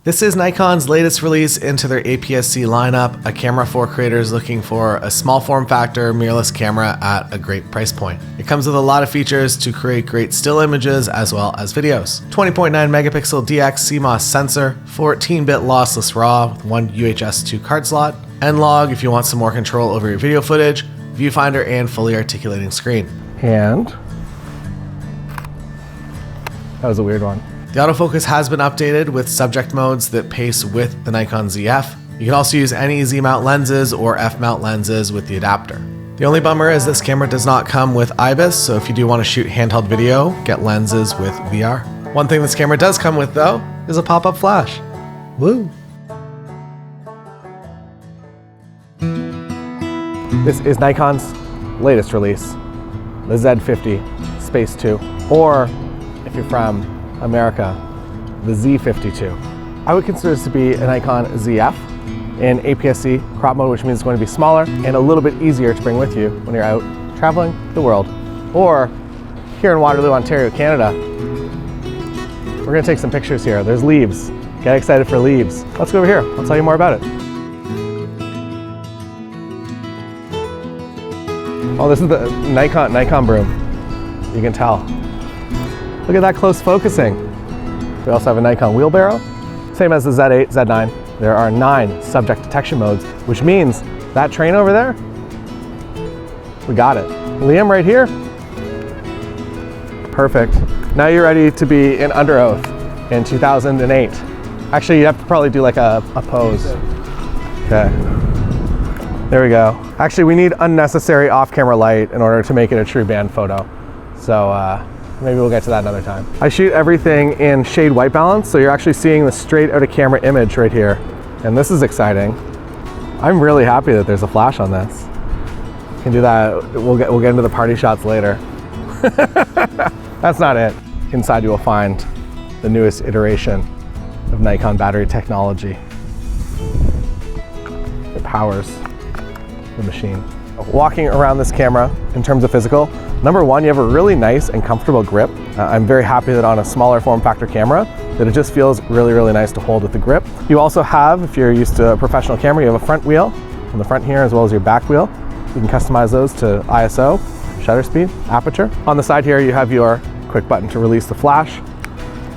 This is Nikon's latest release into their APS-C lineup, a camera for creators looking for a small form factor mirrorless camera at a great price point. It comes with a lot of features to create great still images as well as videos. 20.9 megapixel DX CMOS sensor, 14-bit lossless RAW with one UHS-2 card slot, N-Log if you want some more control over your video footage, viewfinder and fully articulating screen. And that was a weird one. The autofocus has been updated with subject modes that pace with the Nikon ZF. You can also use any Z-mount lenses or F-mount lenses with the adapter. The only bummer is this camera does not come with IBIS, so if you do want to shoot handheld video, get lenses with VR. One thing this camera does come with though is a pop-up flash. Woo! This is Nikon's latest release, the Z50 Space II, or if you're from America, the Z50 II. I would consider this to be a Nikon ZF in APS-C crop mode, which means it's going to be smaller and a little bit easier to bring with you when you're out traveling the world. Or here in Waterloo, Ontario, Canada, we're going to take some pictures here. There's leaves. Get excited for leaves. Let's go over here. I'll tell you more about it. Oh, this is the Nikon broom. You can tell. Look at that close focusing. We also have a Nikon wheelbarrow. Same as the Z8, Z9. There are 9 subject detection modes, which means that train over there, we got it. Liam right here. Perfect. Now you're ready to be in under oath in 2008. Actually, you have to probably do like a pose. Okay. There we go. Actually, we need unnecessary off-camera light in order to make it a true band photo. So, maybe we'll get to that another time. I shoot everything in shade white balance, so you're actually seeing the straight out of camera image right here. And this is exciting. I'm really happy that there's a flash on this. Can do that, we'll get into the party shots later. That's not it. Inside you will find the newest iteration of Nikon battery technology. It powers the machine. Walking around this camera in terms of physical, number one, you have a really nice and comfortable grip. I'm very happy that on a smaller form factor camera, that it just feels really, really nice to hold with the grip. You also have, if you're used to a professional camera, you have a front wheel on the front here as well as your back wheel. You can customize those to ISO, shutter speed, aperture. On the side here, you have your quick button to release the flash.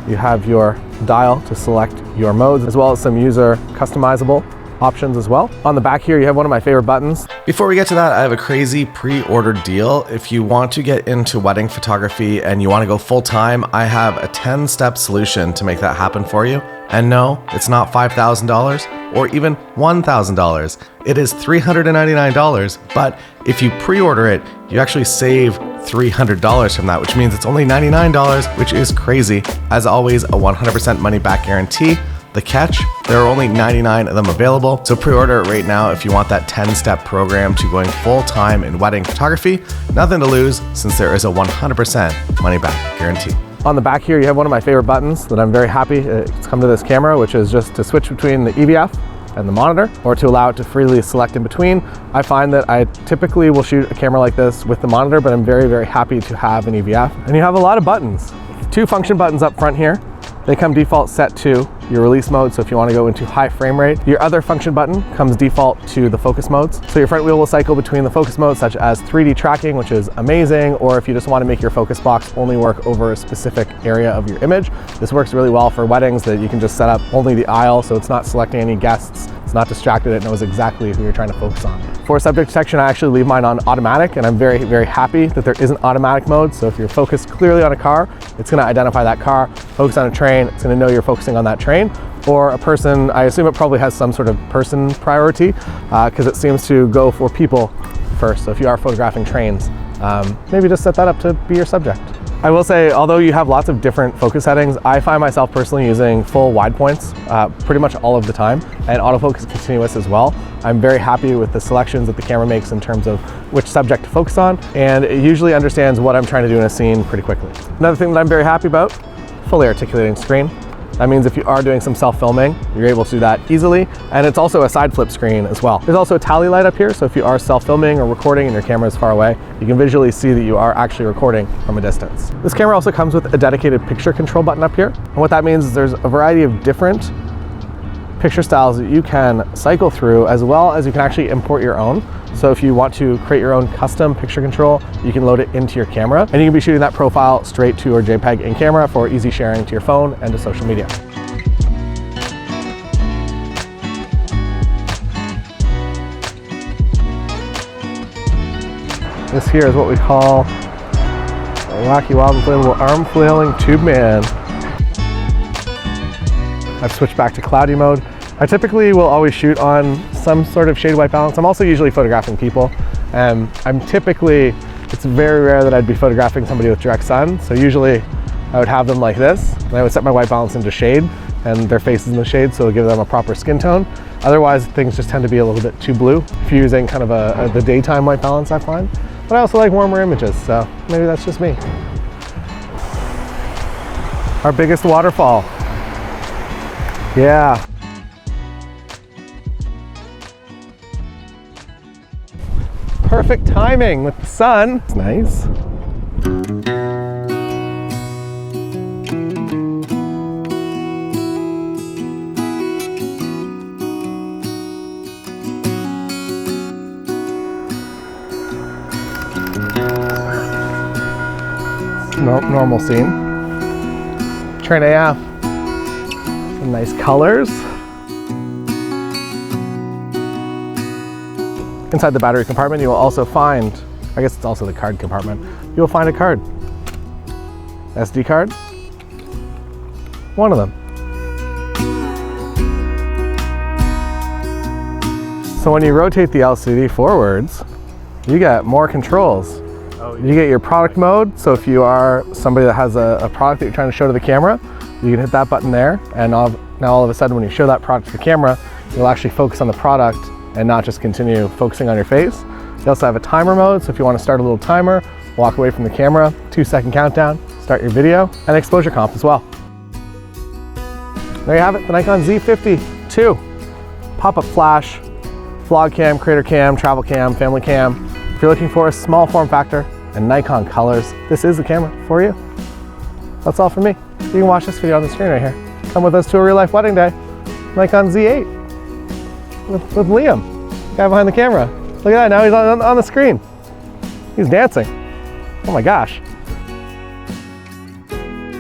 You have your dial to select your modes, as well as some user customizable options as well. On the back here, you have one of my favorite buttons. Before we get to that, I have a crazy pre-ordered deal. If you want to get into wedding photography and you want to go full time, I have a 10-step solution to make that happen for you. And no, it's not $5,000 or even $1,000. It is $399, but if you pre-order it, you actually save $300 from that, which means it's only $99, which is crazy. As always, a 100% money back guarantee. The catch, there are only 99 of them available, so pre-order it right now if you want that 10-step program to going full-time in wedding photography. Nothing to lose since there is a 100% money-back guarantee. On the back here, you have one of my favorite buttons that I'm very happy it's come to this camera, which is just to switch between the EVF and the monitor, or to allow it to freely select in between. I find that I typically will shoot a camera like this with the monitor, but I'm very, very happy to have an EVF. And you have a lot of buttons. 2 function buttons up front here. They come default set to your release mode, so if you want to go into high frame rate. Your other function button comes default to the focus modes. So your front wheel will cycle between the focus modes such as 3D tracking, which is amazing, or if you just want to make your focus box only work over a specific area of your image. This works really well for weddings, that you can just set up only the aisle, so it's not selecting any guests, it's not distracted, it knows exactly who you're trying to focus on. For subject detection, I actually leave mine on automatic, and I'm very, very happy that there is an automatic mode. So if you're focused clearly on a car, it's going to identify that car. Focus on a train, it's going to know you're focusing on that train. Or a person, I assume it probably has some sort of person priority, because it seems to go for people first. So if you are photographing trains, maybe just set that up to be your subject. I will say, although you have lots of different focus settings, I find myself personally using full wide points pretty much all of the time, and autofocus continuous as well. I'm very happy with the selections that the camera makes in terms of which subject to focus on, and it usually understands what I'm trying to do in a scene pretty quickly. Another thing that I'm very happy about, fully articulating screen. That means if you are doing some self-filming, you're able to do that easily. And it's also a side flip screen as well. There's also a tally light up here, so if you are self-filming or recording and your camera is far away, you can visually see that you are actually recording from a distance. This camera also comes with a dedicated picture control button up here. And what that means is there's a variety of different picture styles that you can cycle through, as well as you can actually import your own. So if you want to create your own custom picture control, you can load it into your camera, and you can be shooting that profile straight to your JPEG in camera for easy sharing to your phone and to social media. This here is what we call a wacky, wild, inflatable arm flailing tube man. I've switched back to cloudy mode. I typically will always shoot on some sort of shade white balance. I'm also usually photographing people. It's very rare that I'd be photographing somebody with direct sun. So usually I would have them like this, and I would set my white balance into shade and their face is in the shade, so it'll give them a proper skin tone. Otherwise, things just tend to be a little bit too blue if you're using kind of the daytime white balance, I find. But I also like warmer images, so maybe that's just me. Our biggest waterfall. Yeah. Perfect timing with the sun. It's nice. Normal scene. Train AF. Some nice colors. Inside the battery compartment, you will also find, I guess it's also the card compartment, you will find a card. SD card. One of them. So when you rotate the LCD forwards, you get more controls. You get your product mode, so if you are somebody that has a product that you're trying to show to the camera, you can hit that button there, and now all of a sudden when you show that product to the camera, you'll actually focus on the product and not just continue focusing on your face. You also have a timer mode, so if you want to start a little timer, walk away from the camera, 2-second countdown, start your video, and exposure comp as well. There you have it, the Nikon Z50 II. Pop-up flash, vlog cam, creator cam, travel cam, family cam. If you're looking for a small form factor and Nikon colors, this is the camera for you. That's all from me. You can watch this video on the screen right here. Come with us to a real life wedding day. Nikon Z8 with Liam, the guy behind the camera. Look at that, now he's on the screen. He's dancing. Oh my gosh.